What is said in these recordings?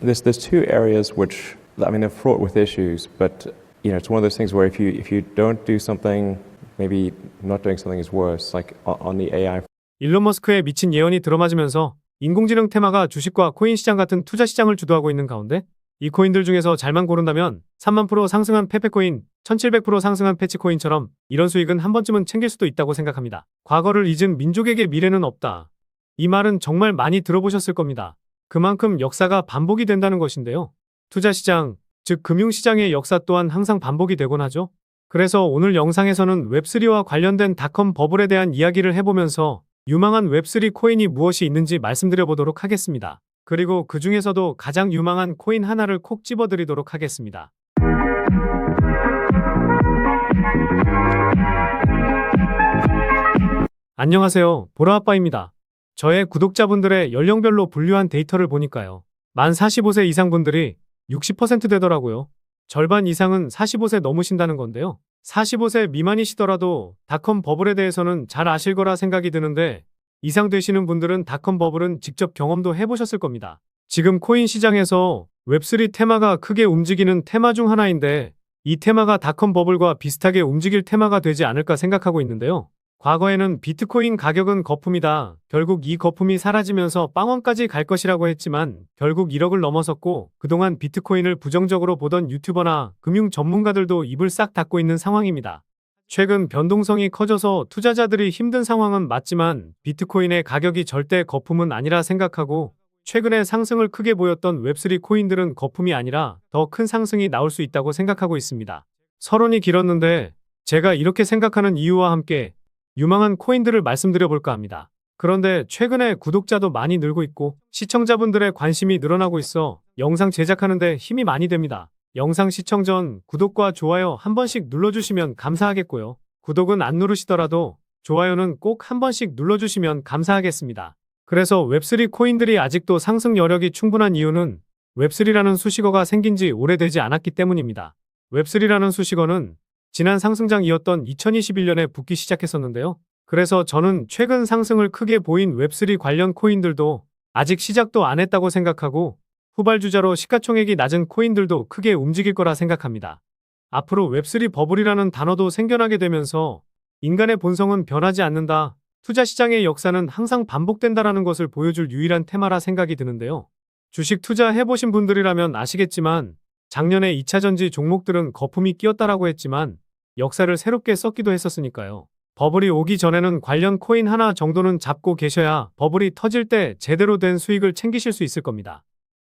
There's two areas which, I mean, they're fraught with issues, but it's one of those things where if you don't do something, maybe not doing something is worse. Like on the AI. 일론 머스크의 미친 예언이 들어맞으면서 인공지능 테마가 주식과 코인 시장 같은 투자 시장을 주도하고 있는 가운데 이 코인들 중에서 잘만 고른다면 3만% 상승한 페페코인, 1700% 상승한 패치코인처럼 이런 수익은 한 번쯤은 챙길 수도 있다고 생각합니다. 과거를 잊은 민족에게 미래는 없다. 이 말은 정말 많이 들어보셨을 겁니다. 그만큼 역사가 반복이 된다는 것인데요. 투자시장, 즉 금융시장의 역사 또한 항상 반복이 되곤 하죠. 그래서 오늘 영상에서는 웹3와 관련된 닷컴 버블에 대한 이야기를 해보면서 유망한 웹3 코인이 무엇이 있는지 말씀드려보도록 하겠습니다. 그리고 그 중에서도 가장 유망한 코인 하나를 콕 집어드리도록 하겠습니다. 안녕하세요, 보라아빠입니다. 저의 구독자분들의 연령별로 분류한 데이터를 보니까요. 만 45세 이상 분들이 60% 되더라고요. 절반 이상은 45세 넘으신다는 건데요. 45세 미만이시더라도 닷컴 버블에 대해서는 잘 아실 거라 생각이 드는데 이상 되시는 분들은 닷컴 버블은 직접 경험도 해보셨을 겁니다. 지금 코인 시장에서 웹3 테마가 크게 움직이는 테마 중 하나인데 이 테마가 닷컴 버블과 비슷하게 움직일 테마가 되지 않을까 생각하고 있는데요. 과거에는 비트코인 가격은 거품이다. 결국 이 거품이 사라지면서 빵원까지 갈 것이라고 했지만 결국 1억을 넘어섰고 그동안 비트코인을 부정적으로 보던 유튜버나 금융 전문가들도 입을 싹 닫고 있는 상황입니다. 최근 변동성이 커져서 투자자들이 힘든 상황은 맞지만 비트코인의 가격이 절대 거품은 아니라 생각하고 최근에 상승을 크게 보였던 웹3 코인들은 거품이 아니라 더 큰 상승이 나올 수 있다고 생각하고 있습니다. 서론이 길었는데 제가 이렇게 생각하는 이유와 함께 유망한 코인들을 말씀드려볼까 합니다. 그런데 최근에 구독자도 많이 늘고 있고 시청자분들의 관심이 늘어나고 있어 영상 제작하는데 힘이 많이 됩니다. 영상 시청 전 구독과 좋아요 한 번씩 눌러주시면 감사하겠고요. 구독은 안 누르시더라도 좋아요는 꼭 한 번씩 눌러주시면 감사하겠습니다. 그래서 웹3 코인들이 아직도 상승 여력이 충분한 이유는 웹3라는 수식어가 생긴 지 오래되지 않았기 때문입니다. 웹3라는 수식어는 지난 상승장이었던 2021년에 붙기 시작했었는데요. 그래서 저는 최근 상승을 크게 보인 웹3 관련 코인들도 아직 시작도 안 했다고 생각하고 후발주자로 시가총액이 낮은 코인들도 크게 움직일 거라 생각합니다. 앞으로 웹3 버블이라는 단어도 생겨나게 되면서 인간의 본성은 변하지 않는다. 투자 시장의 역사는 항상 반복된다라는 것을 보여줄 유일한 테마라 생각이 드는데요. 주식 투자 해보신 분들이라면 아시겠지만 작년에 2차전지 종목들은 거품이 끼었다라고 했지만 역사를 새롭게 썼기도 했었으니까요. 버블이 오기 전에는 관련 코인 하나 정도는 잡고 계셔야 버블이 터질 때 제대로 된 수익을 챙기실 수 있을 겁니다.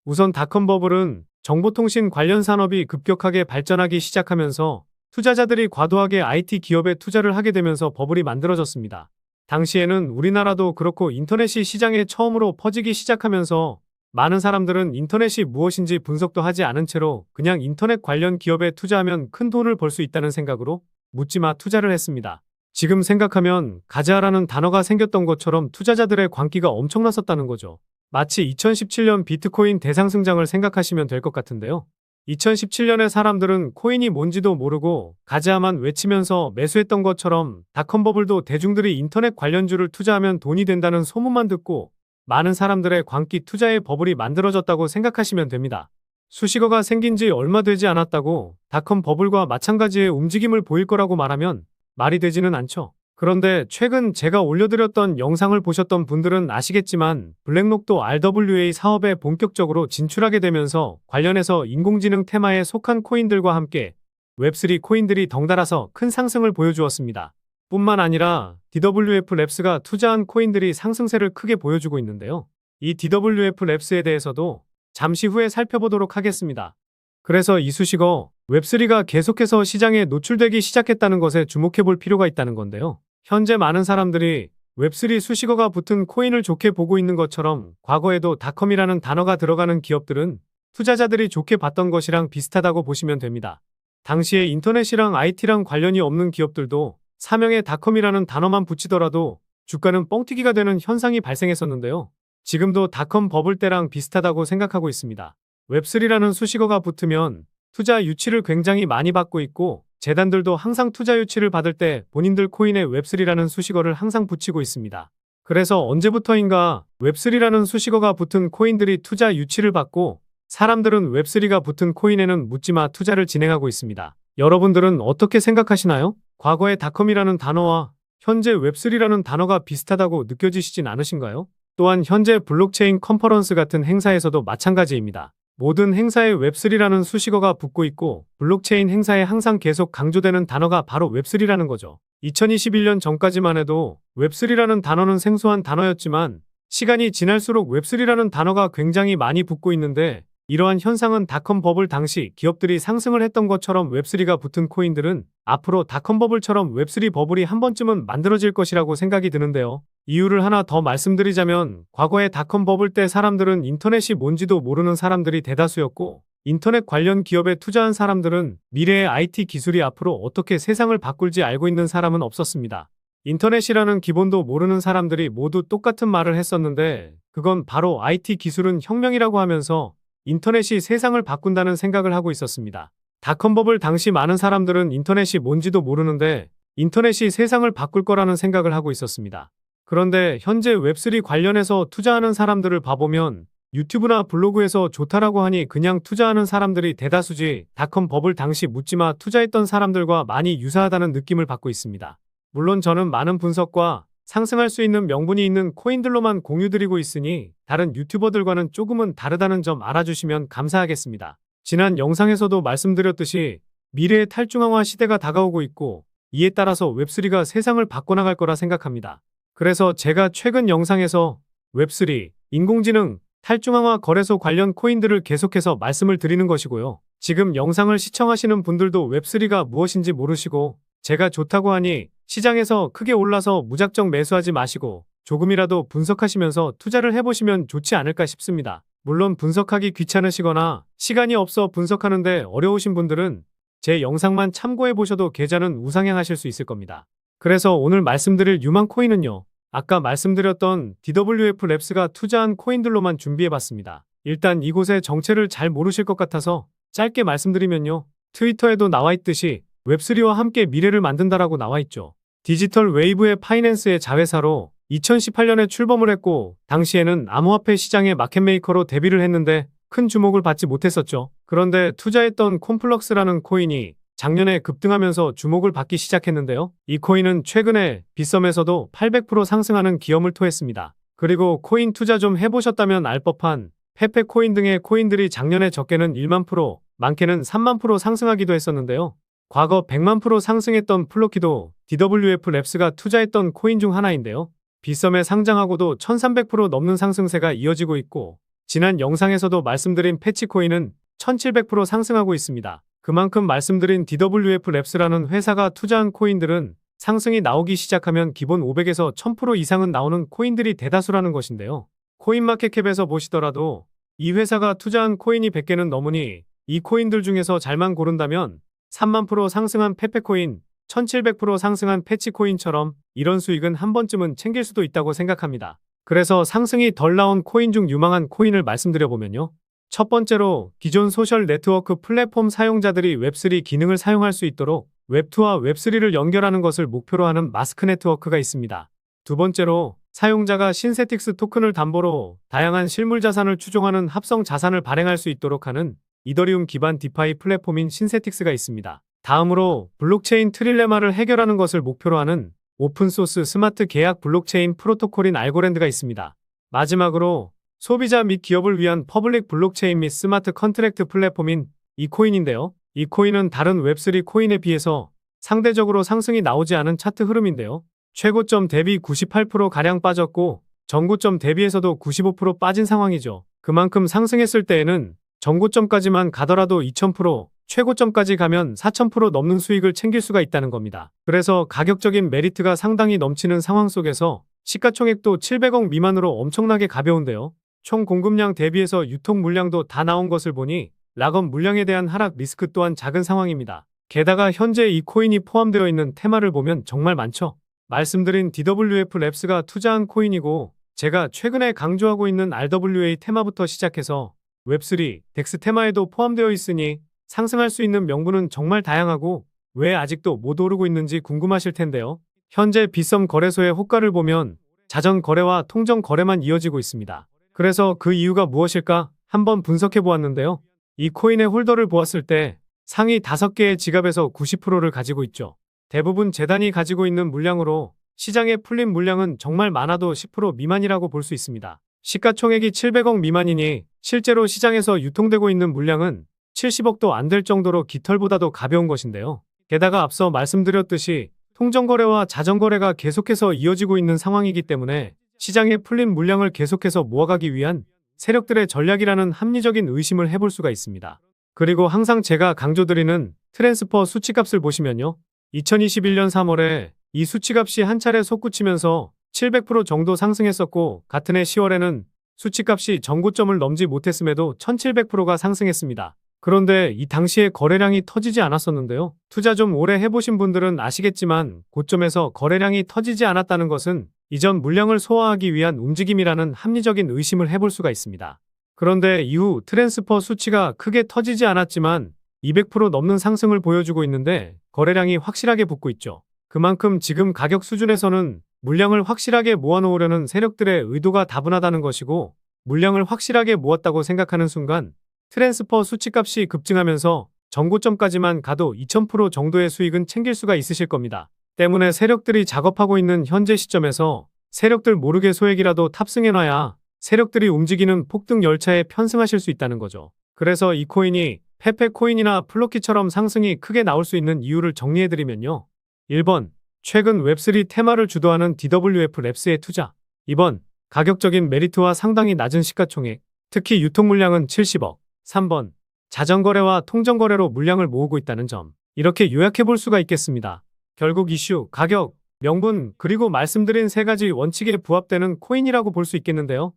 우선 닷컴 버블은 정보통신 관련 산업이 급격하게 발전하기 시작하면서 투자자들이 과도하게 IT 기업에 투자를 하게 되면서 버블이 만들어졌습니다. 당시에는 우리나라도 그렇고 인터넷이 시장에 처음으로 퍼지기 시작하면서 많은 사람들은 인터넷이 무엇인지 분석도 하지 않은 채로 그냥 인터넷 관련 기업에 투자하면 큰 돈을 벌 수 있다는 생각으로 묻지마 투자를 했습니다. 지금 생각하면 가자라는 단어가 생겼던 것처럼 투자자들의 광기가 엄청났었다는 거죠. 마치 2017년 비트코인 대상승장을 생각하시면 될 것 같은데요. 2017년에 사람들은 코인이 뭔지도 모르고 가자만 외치면서 매수했던 것처럼 닷컴 버블도 대중들이 인터넷 관련주를 투자하면 돈이 된다는 소문만 듣고 많은 사람들의 광기 투자의 버블이 만들어졌다고 생각하시면 됩니다. 수식어가 생긴 지 얼마 되지 않았다고 닷컴 버블과 마찬가지의 움직임을 보일 거라고 말하면 말이 되지는 않죠. 그런데 최근 제가 올려드렸던 영상을 보셨던 분들은 아시겠지만 블랙록도 RWA 사업에 본격적으로 진출하게 되면서 관련해서 인공지능 테마에 속한 코인들과 함께 웹3 코인들이 덩달아서 큰 상승을 보여주었습니다. 뿐만 아니라 DWF 랩스가 투자한 코인들이 상승세를 크게 보여주고 있는데요. 이 DWF 랩스에 대해서도 잠시 후에 살펴보도록 하겠습니다. 그래서 이 수식어 웹3가 계속해서 시장에 노출되기 시작했다는 것에 주목해 볼 필요가 있다는 건데요. 현재 많은 사람들이 웹3 수식어가 붙은 코인을 좋게 보고 있는 것처럼 과거에도 닷컴이라는 단어가 들어가는 기업들은 투자자들이 좋게 봤던 것이랑 비슷하다고 보시면 됩니다. 당시에 인터넷이랑 IT랑 관련이 없는 기업들도 사명에 닷컴이라는 단어만 붙이더라도 주가는 뻥튀기가 되는 현상이 발생했었는데요. 지금도 닷컴 버블 때랑 비슷하다고 생각하고 있습니다. 웹3라는 수식어가 붙으면 투자 유치를 굉장히 많이 받고 있고 재단들도 항상 투자 유치를 받을 때 본인들 코인에 웹3라는 수식어를 항상 붙이고 있습니다. 그래서 언제부터인가 웹3라는 수식어가 붙은 코인들이 투자 유치를 받고 사람들은 웹3가 붙은 코인에는 묻지마 투자를 진행하고 있습니다. 여러분들은 어떻게 생각하시나요? 과거의 닷컴이라는 단어와 현재 웹3라는 단어가 비슷하다고 느껴지시진 않으신가요? 또한 현재 블록체인 컨퍼런스 같은 행사에서도 마찬가지입니다. 모든 행사에 웹3라는 수식어가 붙고 있고 블록체인 행사에 항상 계속 강조되는 단어가 바로 웹3라는 거죠. 2021년 전까지만 해도 웹3라는 단어는 생소한 단어였지만 시간이 지날수록 웹3라는 단어가 굉장히 많이 붙고 있는데 이러한 현상은 닷컴 버블 당시 기업들이 상승을 했던 것처럼 웹3가 붙은 코인들은 앞으로 닷컴 버블처럼 웹3 버블이 한 번쯤은 만들어질 것이라고 생각이 드는데요. 이유를 하나 더 말씀드리자면 과거의 닷컴 버블 때 사람들은 인터넷이 뭔지도 모르는 사람들이 대다수였고 인터넷 관련 기업에 투자한 사람들은 미래의 IT 기술이 앞으로 어떻게 세상을 바꿀지 알고 있는 사람은 없었습니다. 인터넷이라는 기본도 모르는 사람들이 모두 똑같은 말을 했었는데 그건 바로 IT 기술은 혁명이라고 하면서 인터넷이 세상을 바꾼다는 생각을 하고 있었습니다. 닷컴 버블 당시 많은 사람들은 인터넷이 뭔지도 모르는데 인터넷이 세상을 바꿀 거라는 생각을 하고 있었습니다. 그런데 현재 웹3 관련해서 투자하는 사람들을 봐보면 유튜브나 블로그에서 좋다라고 하니 그냥 투자하는 사람들이 대다수지 닷컴 버블 당시 묻지마 투자했던 사람들과 많이 유사하다는 느낌을 받고 있습니다. 물론 저는 많은 분석과 상승할 수 있는 명분이 있는 코인들로만 공유드리고 있으니 다른 유튜버들과는 조금은 다르다는 점 알아주시면 감사하겠습니다. 지난 영상에서도 말씀드렸듯이 미래의 탈중앙화 시대가 다가오고 있고 이에 따라서 웹3가 세상을 바꿔나갈 거라 생각합니다. 그래서 제가 최근 영상에서 웹3, 인공지능, 탈중앙화 거래소 관련 코인들을 계속해서 말씀을 드리는 것이고요. 지금 영상을 시청하시는 분들도 웹3가 무엇인지 모르시고 제가 좋다고 하니 시장에서 크게 올라서 무작정 매수하지 마시고 조금이라도 분석하시면서 투자를 해보시면 좋지 않을까 싶습니다. 물론 분석하기 귀찮으시거나 시간이 없어 분석하는데 어려우신 분들은 제 영상만 참고해보셔도 계좌는 우상향하실 수 있을 겁니다. 그래서 오늘 말씀드릴 유망 코인은요. 아까 말씀드렸던 DWF 랩스가 투자한 코인들로만 준비해봤습니다. 일단 이곳의 정체를 잘 모르실 것 같아서 짧게 말씀드리면요. 트위터에도 나와있듯이 웹3와 함께 미래를 만든다라고 나와있죠. 디지털 웨이브의 파이낸스의 자회사로 2018년에 출범을 했고 당시에는 암호화폐 시장의 마켓메이커로 데뷔를 했는데 큰 주목을 받지 못했었죠. 그런데 투자했던 콤플럭스라는 코인이 작년에 급등하면서 주목을 받기 시작했는데요. 이 코인은 최근에 빗썸에서도 800% 상승하는 기염을 토했습니다. 그리고 코인 투자 좀 해보셨다면 알 법한 페페 코인 등의 코인들이 작년에 적게는 1만 프로, 많게는 3만 프로 상승하기도 했었는데요. 과거 100만 프로 상승했던 플로키도 DWF 랩스가 투자했던 코인 중 하나인데요. 빗썸에 상장하고도 1300% 넘는 상승세가 이어지고 있고 지난 영상에서도 말씀드린 패치코인은 1700% 상승하고 있습니다. 그만큼 말씀드린 DWF 랩스라는 회사가 투자한 코인들은 상승이 나오기 시작하면 기본 500에서 1000% 이상은 나오는 코인들이 대다수라는 것인데요. 코인마켓캡에서 보시더라도 이 회사가 투자한 코인이 100개는 넘으니 이 코인들 중에서 잘만 고른다면 3만 프로 상승한 페페코인, 1700% 상승한 패치코인처럼 이런 수익은 한 번쯤은 챙길 수도 있다고 생각합니다. 그래서 상승이 덜 나온 코인 중 유망한 코인을 말씀드려보면요. 첫 번째로 기존 소셜 네트워크 플랫폼 사용자들이 웹3 기능을 사용할 수 있도록 웹2와 웹3를 연결하는 것을 목표로 하는 마스크 네트워크가 있습니다. 두 번째로 사용자가 신세틱스 토큰을 담보로 다양한 실물 자산을 추종하는 합성 자산을 발행할 수 있도록 하는 이더리움 기반 디파이 플랫폼인 신세틱스가 있습니다. 다음으로 블록체인 트릴레마를 해결하는 것을 목표로 하는 오픈소스 스마트 계약 블록체인 프로토콜인 알고랜드가 있습니다. 마지막으로 소비자 및 기업을 위한 퍼블릭 블록체인 및 스마트 컨트랙트 플랫폼인 이코인인데요. 이 코인은 다른 웹3 코인에 비해서 상대적으로 상승이 나오지 않은 차트 흐름인데요. 최고점 대비 98%가량 빠졌고 전고점 대비해서도 95% 빠진 상황이죠. 그만큼 상승했을 때에는 전고점까지만 가더라도 2000%, 최고점까지 가면 4000% 넘는 수익을 챙길 수가 있다는 겁니다. 그래서 가격적인 메리트가 상당히 넘치는 상황 속에서 시가총액도 700억 미만으로 엄청나게 가벼운데요. 총 공급량 대비해서 유통 물량도 다 나온 것을 보니 락업 물량에 대한 하락 리스크 또한 작은 상황입니다. 게다가 현재 이 코인이 포함되어 있는 테마를 보면 정말 많죠. 말씀드린 DWF 랩스가 투자한 코인이고 제가 최근에 강조하고 있는 RWA 테마부터 시작해서 웹3, 덱스 테마에도 포함되어 있으니 상승할 수 있는 명분은 정말 다양하고 왜 아직도 못 오르고 있는지 궁금하실 텐데요. 현재 빗썸 거래소의 호가를 보면 자전 거래와 통정 거래만 이어지고 있습니다. 그래서 그 이유가 무엇일까? 한번 분석해 보았는데요. 이 코인의 홀더를 보았을 때 상위 5개의 지갑에서 90%를 가지고 있죠. 대부분 재단이 가지고 있는 물량으로 시장에 풀린 물량은 정말 많아도 10% 미만이라고 볼 수 있습니다. 시가총액이 700억 미만이니 실제로 시장에서 유통되고 있는 물량은 70억도 안 될 정도로 깃털보다도 가벼운 것인데요. 게다가 앞서 말씀드렸듯이 통정거래와 자전거래가 계속해서 이어지고 있는 상황이기 때문에 시장에 풀린 물량을 계속해서 모아가기 위한 세력들의 전략이라는 합리적인 의심을 해볼 수가 있습니다. 그리고 항상 제가 강조드리는 트랜스퍼 수치값을 보시면요. 2021년 3월에 이 수치값이 한 차례 솟구치면서 700% 정도 상승했었고 같은 해 10월에는 수치값이 전고점을 넘지 못했음에도 1700%가 상승했습니다. 그런데 이 당시에 거래량이 터지지 않았었는데요. 투자 좀 오래 해보신 분들은 아시겠지만 고점에서 거래량이 터지지 않았다는 것은 이전 물량을 소화하기 위한 움직임이라는 합리적인 의심을 해볼 수가 있습니다. 그런데 이후 트랜스퍼 수치가 크게 터지지 않았지만 200% 넘는 상승을 보여주고 있는데 거래량이 확실하게 붙고 있죠. 그만큼 지금 가격 수준에서는 물량을 확실하게 모아놓으려는 세력들의 의도가 다분하다는 것이고 물량을 확실하게 모았다고 생각하는 순간 트랜스퍼 수치값이 급증하면서 전고점까지만 가도 2000% 정도의 수익은 챙길 수가 있으실 겁니다. 때문에 세력들이 작업하고 있는 현재 시점에서 세력들 모르게 소액이라도 탑승해놔야 세력들이 움직이는 폭등 열차에 편승하실 수 있다는 거죠. 그래서 이 코인이 페페코인이나 플로키처럼 상승이 크게 나올 수 있는 이유를 정리해드리면요. 1번, 최근 웹3 테마를 주도하는 DWF 랩스의 투자. 2번, 가격적인 메리트와 상당히 낮은 시가총액, 특히 유통 물량은 70억. 3번, 자전거래와 통정거래로 물량을 모으고 있다는 점. 이렇게 요약해 볼 수가 있겠습니다. 결국 이슈, 가격, 명분, 그리고 말씀드린 3가지 원칙에 부합되는 코인이라고 볼 수 있겠는데요.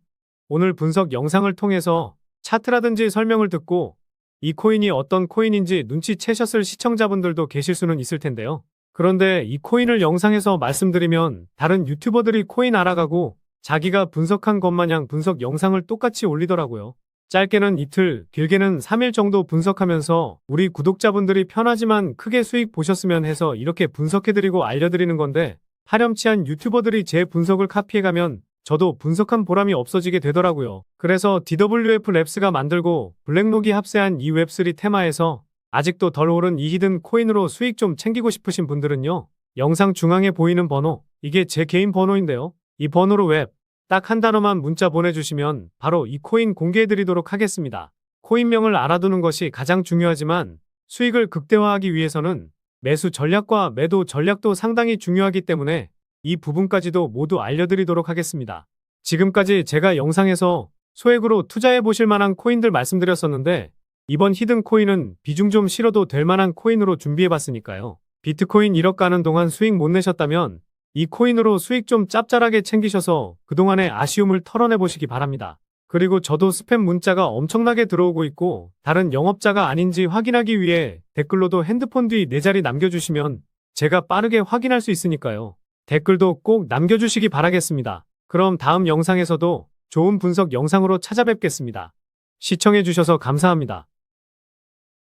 오늘 분석 영상을 통해서 차트라든지 설명을 듣고 이 코인이 어떤 코인인지 눈치채셨을 시청자분들도 계실 수는 있을 텐데요. 그런데 이 코인을 영상에서 말씀드리면 다른 유튜버들이 코인 알아가고 자기가 분석한 것 마냥 분석 영상을 똑같이 올리더라고요. 짧게는 이틀, 길게는 3일 정도 분석하면서 우리 구독자분들이 편하지만 크게 수익 보셨으면 해서 이렇게 분석해드리고 알려드리는 건데 파렴치한 유튜버들이 제 분석을 카피해가면 저도 분석한 보람이 없어지게 되더라고요. 그래서 DWF 랩스가 만들고 블랙록이 합세한 이 웹3 테마에서 아직도 덜 오른 이 히든 코인으로 수익 좀 챙기고 싶으신 분들은요. 영상 중앙에 보이는 번호, 이게 제 개인 번호인데요. 이 번호로 웹, 딱 한 단어만 문자 보내주시면 바로 이 코인 공개해드리도록 하겠습니다. 코인명을 알아두는 것이 가장 중요하지만 수익을 극대화하기 위해서는 매수 전략과 매도 전략도 상당히 중요하기 때문에 이 부분까지도 모두 알려드리도록 하겠습니다. 지금까지 제가 영상에서 소액으로 투자해 보실 만한 코인들 말씀드렸었는데 이번 히든 코인은 비중 좀 실어도 될 만한 코인으로 준비해 봤으니까요. 비트코인 1억 가는 동안 수익 못 내셨다면 이 코인으로 수익 좀 짭짤하게 챙기셔서 그동안의 아쉬움을 털어내 보시기 바랍니다. 그리고 저도 스팸 문자가 엄청나게 들어오고 있고 다른 영업자가 아닌지 확인하기 위해 댓글로도 핸드폰 뒤 4자리 남겨주시면 제가 빠르게 확인할 수 있으니까요. 댓글도 꼭 남겨주시기 바라겠습니다. 그럼 다음 영상에서도 좋은 분석 영상으로 찾아뵙겠습니다. 시청해주셔서 감사합니다.